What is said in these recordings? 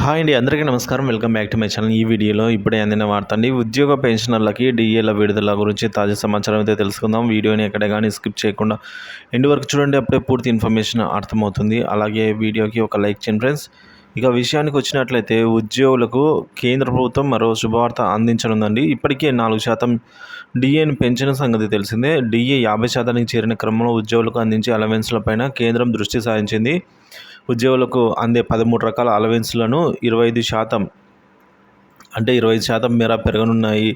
Hi అండి, అందరికీ నమస్కారం. Welcome back to my channel. ఈ వీడియోలో ఇప్పుడే అందిన వార్త అండి. ఉద్యోగ పెన్షనర్లకి డిఏల విడుదల గురించి తాజా సమాచారం అయితే తెలుసుకుందాం. వీడియోని ఎక్కడ కానీ స్కిప్ చేయకుండా ఎండ్ వరకు చూడండి, అప్పుడే పూర్తి ఇన్ఫర్మేషన్ అర్థమవుతుంది. అలాగే వీడియోకి ఒక లైక్ చేయండి ఫ్రెండ్స్. ఇక విషయానికి వచ్చినట్లయితే ఉద్యోగులకు కేంద్ర ప్రభుత్వం మరో శుభవార్త అందించనుందండి. ఇప్పటికే 4% డిఏను పెంచిన సంగతి తెలిసిందే. డిఏ 50%కి చేరిన క్రమంలో ఉద్యోగులకు అందించే అలవెన్స్లపైన కేంద్రం దృష్టి సారించింది. ఉద్యోగులకు అందే 13 రకాల అలవెన్స్లను 25% అంటే 25% మేర పెరగనున్నాయి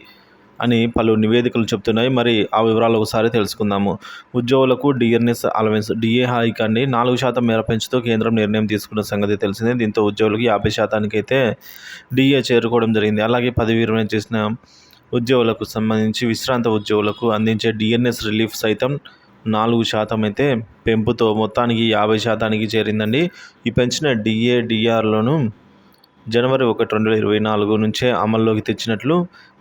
అని పలు నివేదికలు చెబుతున్నాయి. మరి ఆ వివరాలు ఒకసారి తెలుసుకుందాము. ఉద్యోగులకు డిఎన్ఎస్ అలవెన్స్ డిఏ హైక్ అండి 4% మేర పెంచుతూ కేంద్రం నిర్ణయం తీసుకున్న సంగతి తెలిసిందే. దీంతో ఉద్యోగులకు 50%కి అయితే డిఏ చేరుకోవడం జరిగింది. అలాగే పదవి విరమణ చేసిన ఉద్యోగులకు సంబంధించి విశ్రాంత ఉద్యోగులకు అందించే డిఎన్ఎస్ రిలీఫ్ సైతం 4% అయితే పెంపుతో మొత్తానికి 50%కి చేరిందండి. ఈ పెంచిన డిఏ డిఆర్లను జనవరి 1, 2024 నుంచే అమల్లోకి తెచ్చినట్లు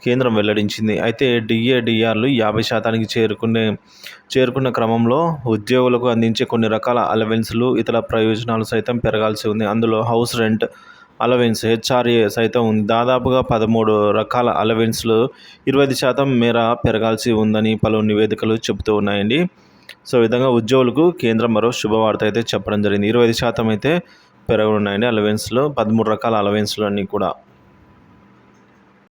కేంద్రం వెల్లడించింది. అయితే డిఏ డిఆర్లు 50%కి చేరుకున్న క్రమంలో ఉద్యోగులకు అందించే కొన్ని రకాల అలవెన్స్లు, ఇతర ప్రయోజనాలు సైతం పెరగాల్సి ఉంది. అందులో హౌస్ రెంట్ అలవెన్స్ హెచ్ఆర్ఏ సైతం ఉంది. దాదాపుగా 13 రకాల అలవెన్స్లు 25% మేర పెరగాల్సి ఉందని పలు నివేదికలు చెబుతూ ఉన్నాయండి. సో ఈ విధంగా ఉద్యోగులకు కేంద్రం మరో శుభవార్త అయితే చెప్పడం జరిగింది. 25% అయితే పెరగనున్నాయండి అలవెన్స్లో, 13 రకాల అలవెన్స్లు అన్నీ కూడా.